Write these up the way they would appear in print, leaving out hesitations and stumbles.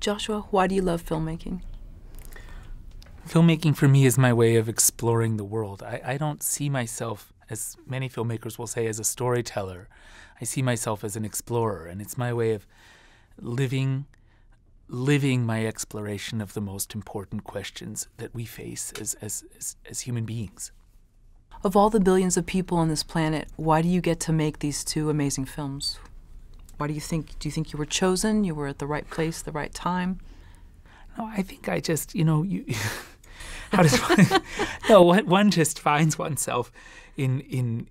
Joshua, why do you love filmmaking? Filmmaking for me is my way of exploring the world. I don't see myself, as many filmmakers will say, as a storyteller. I see myself as an explorer, and it's my way of living my exploration of the most important questions that we face as human beings. Of all the billions of people on this planet, why do you get to make these two amazing films? Why do you think you were chosen? You were at the right place, the right time? No, I think I just, how does one, no, one just finds oneself in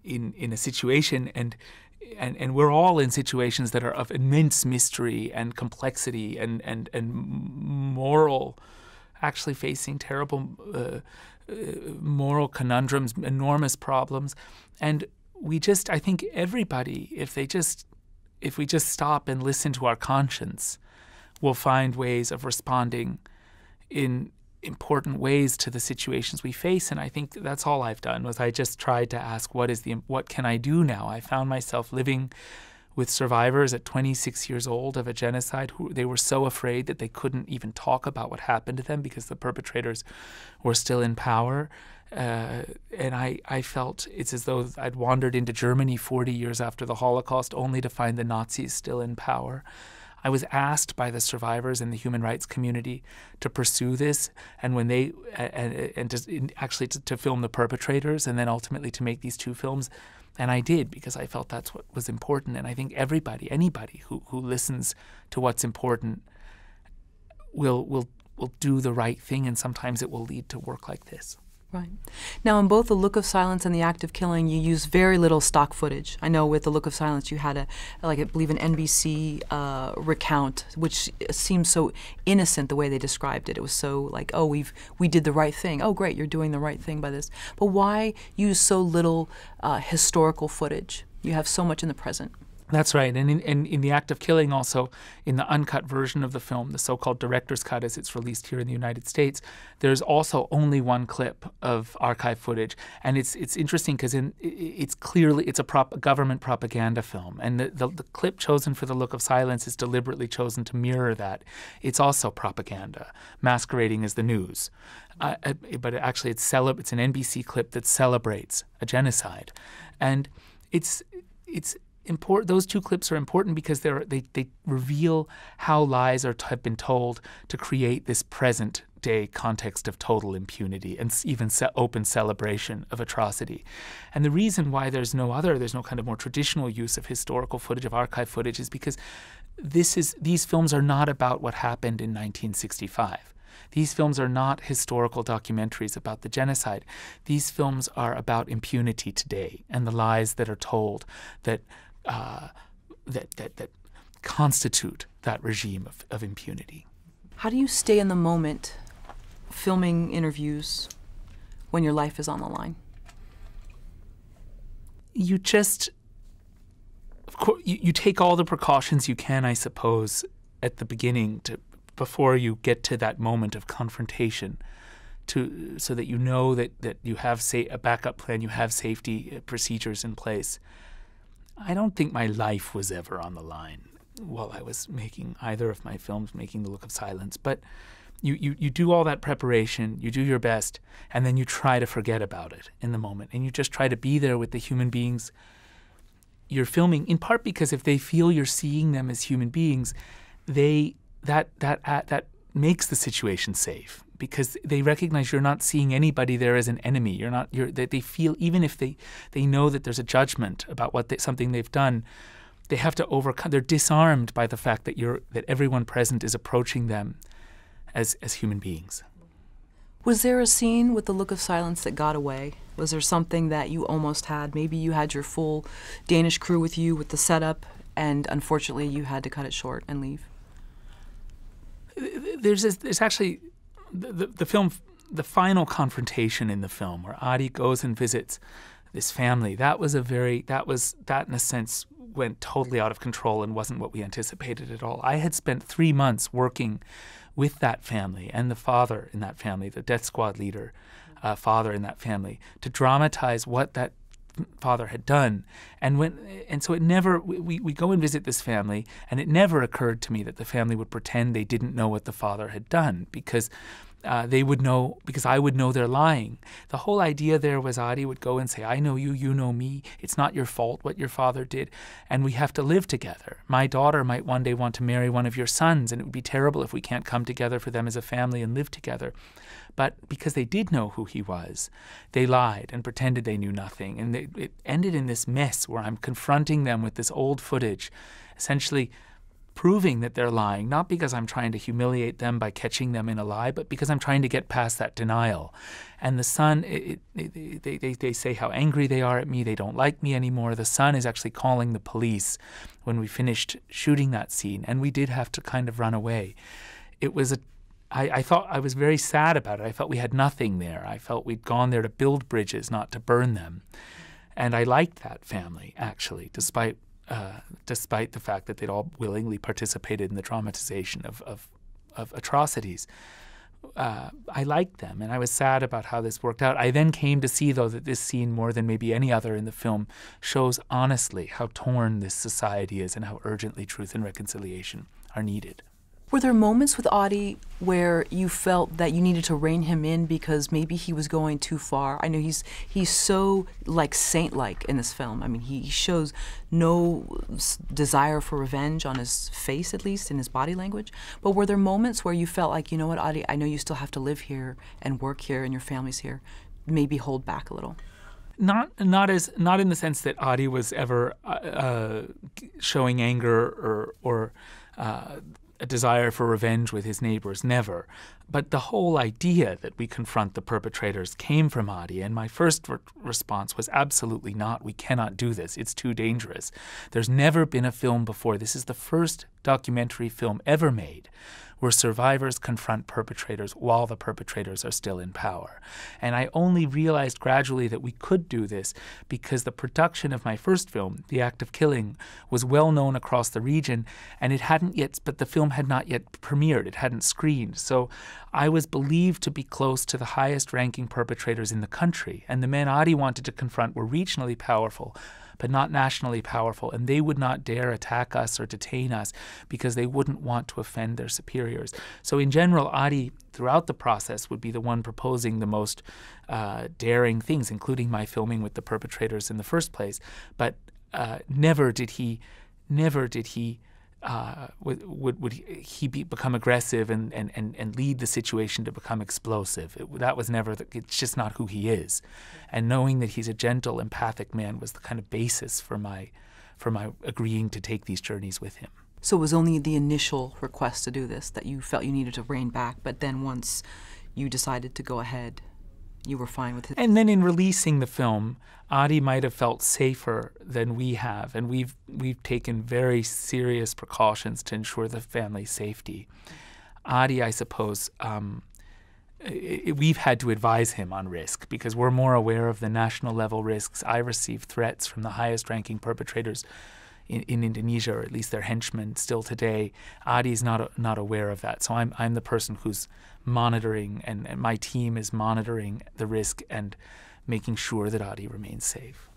a situation, and we're all in situations that are of immense mystery and complexity and moral, actually facing terrible moral conundrums, enormous problems. And I think everybody, if we just stop and listen to our conscience, will find ways of responding in important ways to the situations we face. And I think that's all I've done, was I just tried to ask, what can I do now? I found myself living with survivors at 26 years old of a genocide who they were so afraid that they couldn't even talk about what happened to them because the perpetrators were still in power. And I felt it's as though I'd wandered into Germany 40 years after the Holocaust only to find the Nazis still in power. I was asked by the survivors and the human rights community to pursue this, and when they to film the perpetrators, and then ultimately to make these two films. And I did, because I felt that's what was important. And I think anybody who listens to what's important will do the right thing, and sometimes it will lead to work like this. Right. Now, in both The Look of Silence and The Act of Killing, you use very little stock footage. I know with The Look of Silence you had I believe an NBC recount, which seems so innocent the way they described it. It was so like, oh, we did the right thing. Oh, great, you're doing the right thing by this. But why use so little historical footage? You have so much in the present. That's right. And in The Act of Killing, also, in the uncut version of the film, the so-called director's cut as it's released here in the United States, there's also only one clip of archive footage. And it's interesting because it's a government propaganda film. And the clip chosen for The Look of Silence is deliberately chosen to mirror that. It's also propaganda, masquerading as the news. But actually it's an NBC clip that celebrates a genocide. And it's important. Those two clips are important because they reveal how lies have been told to create this present-day context of total impunity and even open celebration of atrocity. And the reason why there's no kind of more traditional use of historical footage, of archive footage, is because these films are not about what happened in 1965. These films are not historical documentaries about the genocide. These films are about impunity today and the lies that are told that constitute that regime of impunity. How do you stay in the moment filming interviews when your life is on the line? You just, of course, you take all the precautions you can, I suppose, at the beginning before you get to that moment of confrontation, so that you know that you have a backup plan, you have safety procedures in place. I don't think my life was ever on the line while I was making either of my films, making The Look of Silence. But you do all that preparation, you do your best, and then you try to forget about it in the moment. And you just try to be there with the human beings you're filming, in part because if they feel you're seeing them as human beings, that makes the situation safe. Because they recognize you're not seeing anybody there as an enemy. They feel, even if they know that there's a judgment about something they've done, they have to overcome. They're disarmed by the fact that everyone present is approaching them as human beings. Was there a scene with The Look of Silence that got away? Was there something that you almost had? Maybe you had your full Danish crew with you with the setup, and unfortunately you had to cut it short and leave. There's actually. The film, the final confrontation in the film, where Adi goes and visits this family, that in a sense went totally out of control and wasn't what we anticipated at all. I had spent 3 months working with that family and the father in that family, the death squad leader, father in that family, to dramatize what that father had done. And so it never, we go and visit this family, and it never occurred to me that the family would pretend they didn't know what the father had done, because they would know, because I would know they're lying. The whole idea there was Adi would go and say, I know you, you know me. It's not your fault what your father did, and we have to live together. My daughter might one day want to marry one of your sons, and it would be terrible if we can't come together for them as a family and live together. But because they did know who he was, they lied and pretended they knew nothing. And it ended in this mess where I'm confronting them with this old footage, essentially proving that they're lying, not because I'm trying to humiliate them by catching them in a lie, but because I'm trying to get past that denial. And the son, they say how angry they are at me, they don't like me anymore. The son is actually calling the police when we finished shooting that scene, and we did have to kind of run away. It was I thought, I was very sad about it. I felt we had nothing there. I felt we'd gone there to build bridges, not to burn them. And I liked that family, actually, despite the fact that they'd all willingly participated in the dramatization of atrocities. I liked them, and I was sad about how this worked out. I then came to see, though, that this scene, more than maybe any other in the film, shows honestly how torn this society is and how urgently truth and reconciliation are needed. Were there moments with Adi where you felt that you needed to rein him in because maybe he was going too far? I know he's so like saint-like in this film. I mean, he shows no desire for revenge on his face, at least in his body language. But were there moments where you felt like, you know what, Adi, I know you still have to live here and work here and your family's here. Maybe hold back a little. Not in the sense that Adi was ever showing anger or a desire for revenge with his neighbors, never. But the whole idea that we confront the perpetrators came from Adi, and my first response was absolutely not. We cannot do this. It's too dangerous. There's never been a film before. This is the first documentary film ever made where survivors confront perpetrators while the perpetrators are still in power. And I only realized gradually that we could do this because the production of my first film, The Act of Killing, was well known across the region, and but the film had not yet premiered. It hadn't screened. So I was believed to be close to the highest ranking perpetrators in the country, and the men Adi wanted to confront were regionally powerful, but not nationally powerful, and they would not dare attack us or detain us because they wouldn't want to offend their superiors. So in general, Adi, throughout the process, would be the one proposing the most daring things, including my filming with the perpetrators in the first place. But never did he become aggressive and lead the situation to become explosive. That was never, it's just not who he is. And knowing that he's a gentle, empathic man was the kind of basis for my agreeing to take these journeys with him. So it was only the initial request to do this that you felt you needed to rein back, but then once you decided to go ahead, you were fine with it. And then in releasing the film, Adi might have felt safer than we have, and we've taken very serious precautions to ensure the family's safety. Adi, I suppose, we've had to advise him on risk because we're more aware of the national level risks. I receive threats from the highest ranking perpetrators in Indonesia, or at least their henchmen still today. Adi's not aware of that. So I'm the person who's monitoring, and my team is monitoring the risk and making sure that Adi remains safe.